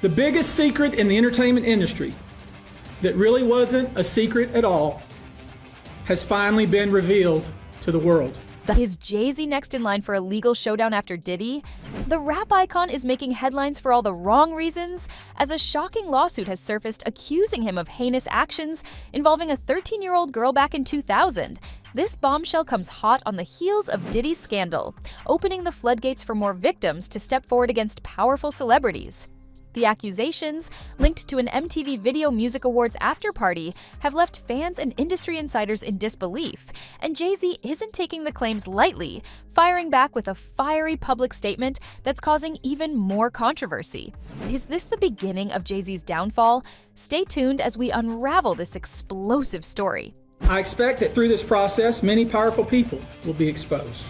The biggest secret in the entertainment industry that really wasn't a secret at all has finally been revealed to the world. Is Jay-Z next in line for a legal showdown after Diddy? The rap icon is making headlines for all the wrong reasons, as a shocking lawsuit has surfaced accusing him of heinous actions involving a 13-year-old girl back in 2000. This bombshell comes hot on the heels of Diddy's scandal, opening the floodgates for more victims to step forward against powerful celebrities. The accusations, linked to an MTV Video Music Awards after-party, have left fans and industry insiders in disbelief, and Jay-Z isn't taking the claims lightly, firing back with a fiery public statement that's causing even more controversy. Is this the beginning of Jay-Z's downfall? Stay tuned as we unravel this explosive story. I expect that through this process, many powerful people will be exposed.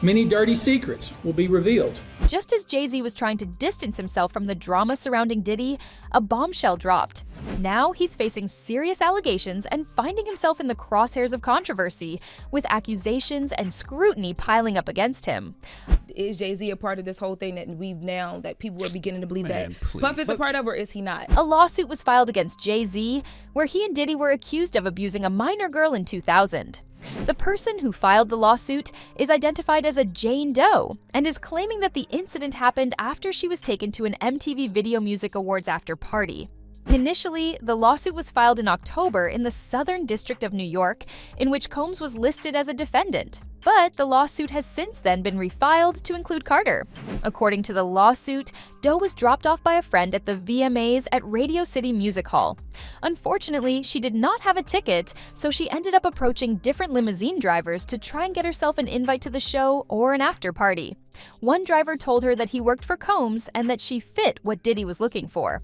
Many dirty secrets will be revealed. Just as Jay-Z was trying to distance himself from the drama surrounding Diddy, a bombshell dropped. Now he's facing serious allegations and finding himself in the crosshairs of controversy, with accusations and scrutiny piling up against him. Is Jay-Z a part of this whole thing that people are beginning to believe that Puff is a part of, or is he not? A lawsuit was filed against Jay-Z, where he and Diddy were accused of abusing a minor girl in 2000. The person who filed the lawsuit is identified as a Jane Doe and is claiming that the incident happened after she was taken to an MTV Video Music Awards after-party. Initially, the lawsuit was filed in October in the Southern District of New York, in which Combs was listed as a defendant. But the lawsuit has since then been refiled to include Carter. According to the lawsuit, Doe was dropped off by a friend at the VMAs at Radio City Music Hall. Unfortunately, she did not have a ticket, so she ended up approaching different limousine drivers to try and get herself an invite to the show or an after-party. One driver told her that he worked for Combs and that she fit what Diddy was looking for.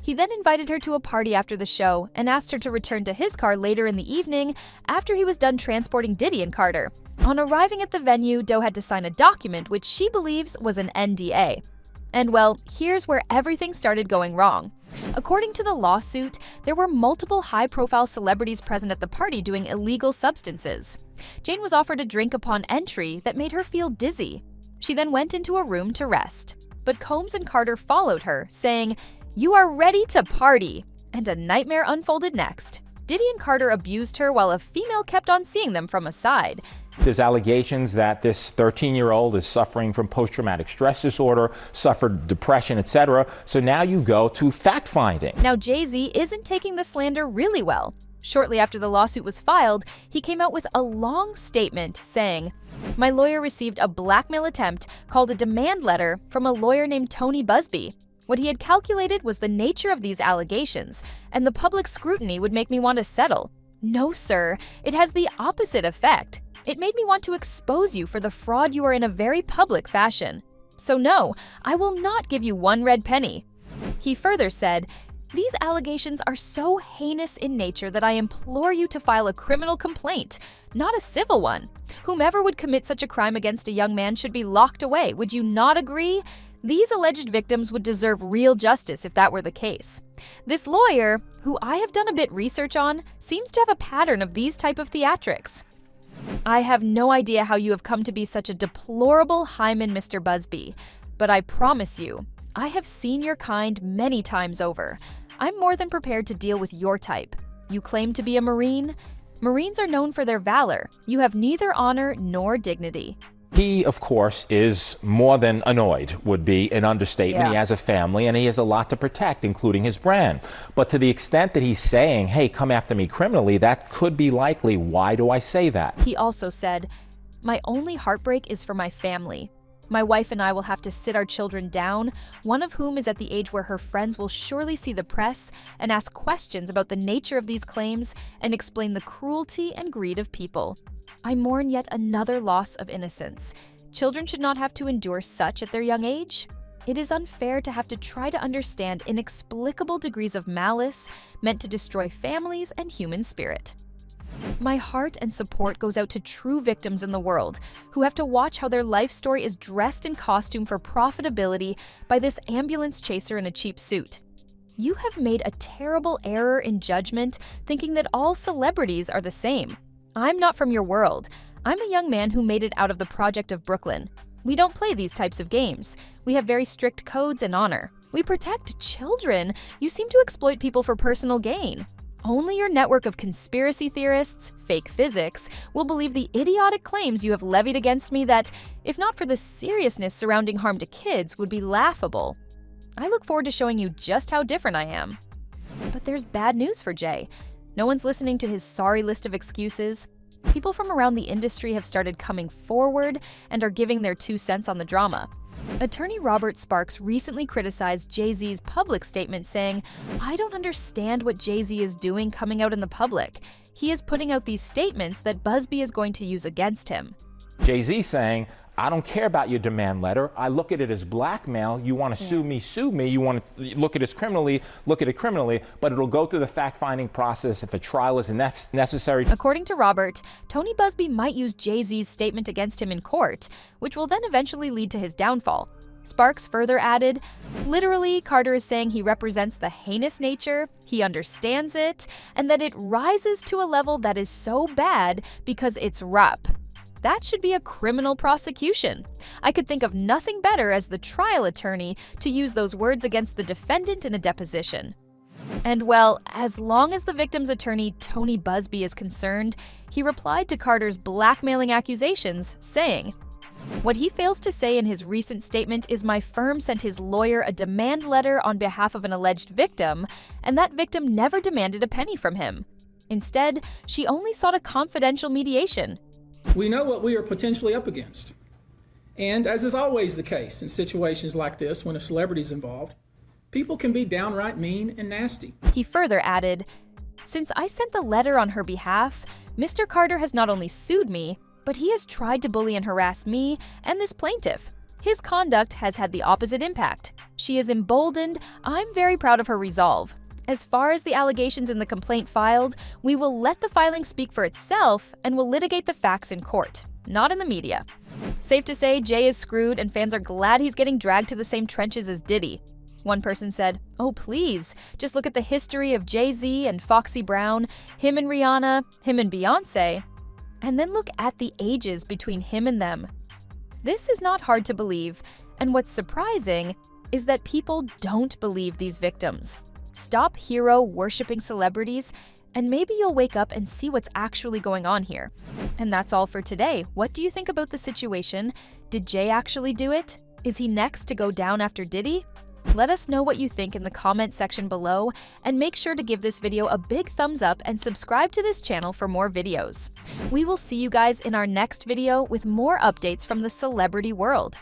He then invited her to a party after the show and asked her to return to his car later in the evening after he was done transporting Diddy and Carter. On arriving at the venue, Doe had to sign a document which she believes was an NDA. And well, here's where everything started going wrong. According to the lawsuit, there were multiple high-profile celebrities present at the party doing illegal substances. Jane was offered a drink upon entry that made her feel dizzy. She then went into a room to rest. But Combs and Carter followed her, saying, "You are ready to party," and a nightmare unfolded next. Diddy and Carter abused her while a female kept on seeing them from a side. There's allegations that this 13-year-old is suffering from post-traumatic stress disorder, suffered depression, etc. So now you go to fact-finding. Now Jay-Z isn't taking the slander really well. Shortly after the lawsuit was filed, he came out with a long statement saying, "My lawyer received a blackmail attempt called a demand letter from a lawyer named Tony Busby. What he had calculated was the nature of these allegations, and the public scrutiny would make me want to settle. No, sir, it has the opposite effect. It made me want to expose you for the fraud you are in a very public fashion. So no, I will not give you one red penny." He further said, "These allegations are so heinous in nature that I implore you to file a criminal complaint, not a civil one. Whomever would commit such a crime against a young man should be locked away. Would you not agree? These alleged victims would deserve real justice if that were the case." This lawyer, who I have done a bit research on, seems to have a pattern of these type of theatrics. "I have no idea how you have come to be such a deplorable hymen, Mr. Busby, but I promise you, I have seen your kind many times over. I'm more than prepared to deal with your type. You claim to be a Marine? Marines are known for their valor. You have neither honor nor dignity." He, of course, is more than annoyed, would be an understatement. Yeah. He has a family and he has a lot to protect, including his brand. But to the extent that he's saying, "Hey, come after me criminally," that could be likely. Why do I say that? He also said, "My only heartbreak is for my family. My wife and I will have to sit our children down, one of whom is at the age where her friends will surely see the press and ask questions about the nature of these claims and explain the cruelty and greed of people. I mourn yet another loss of innocence. Children should not have to endure such at their young age. It is unfair to have to try to understand inexplicable degrees of malice meant to destroy families and human spirit. My heart and support goes out to true victims in the world who have to watch how their life story is dressed in costume for profitability by this ambulance chaser in a cheap suit. You have made a terrible error in judgment thinking that all celebrities are the same. I'm not from your world. I'm a young man who made it out of the project of Brooklyn. We don't play these types of games. We have very strict codes and honor. We protect children. You seem to exploit people for personal gain. Only your network of conspiracy theorists, fake physics, will believe the idiotic claims you have levied against me that, if not for the seriousness surrounding harm to kids, would be laughable. I look forward to showing you just how different I am. But there's bad news for Jay. No one's listening to his sorry list of excuses. People from around the industry have started coming forward and are giving their 2 cents on the drama. Attorney Robert Sparks recently criticized Jay-Z's public statement saying, "I don't understand what Jay-Z is doing coming out in the public. He is putting out these statements that Busby is going to use against him." Jay-Z saying, "I don't care about your demand letter. I look at it as blackmail. You want to sue me, sue me. You want to look at it criminally, look at it criminally, but it'll go through the fact-finding process if a trial is necessary." According to Robert, Tony Busby might use Jay-Z's statement against him in court, which will then eventually lead to his downfall. Sparks further added, "Literally, Carter is saying he represents the heinous nature, he understands it, and that it rises to a level that is so bad because it's RUP. That should be a criminal prosecution. I could think of nothing better as the trial attorney to use those words against the defendant in a deposition." And well, as long as the victim's attorney, Tony Busby, is concerned, he replied to Carter's blackmailing accusations, saying, "What he fails to say in his recent statement is my firm sent his lawyer a demand letter on behalf of an alleged victim, and that victim never demanded a penny from him. Instead, she only sought a confidential mediation." We know what we are potentially up against. And as is always the case in situations like this when a celebrity is involved, people can be downright mean and nasty. He further added, "Since I sent the letter on her behalf, Mr. Carter has not only sued me, but he has tried to bully and harass me and this plaintiff. His conduct has had the opposite impact. She is emboldened. I'm very proud of her resolve. As far as the allegations in the complaint filed, we will let the filing speak for itself and will litigate the facts in court, not in the media." Safe to say, Jay is screwed and fans are glad he's getting dragged to the same trenches as Diddy. One person said, "Oh please, just look at the history of Jay-Z and Foxy Brown, him and Rihanna, him and Beyonce, and then look at the ages between him and them." This is not hard to believe, and what's surprising is that people don't believe these victims. Stop hero-worshipping celebrities, and maybe you'll wake up and see what's actually going on here. And that's all for today. What do you think about the situation? Did Jay actually do it? Is he next to go down after Diddy? Let us know what you think in the comment section below, and make sure to give this video a big thumbs up and subscribe to this channel for more videos. We will see you guys in our next video with more updates from the celebrity world.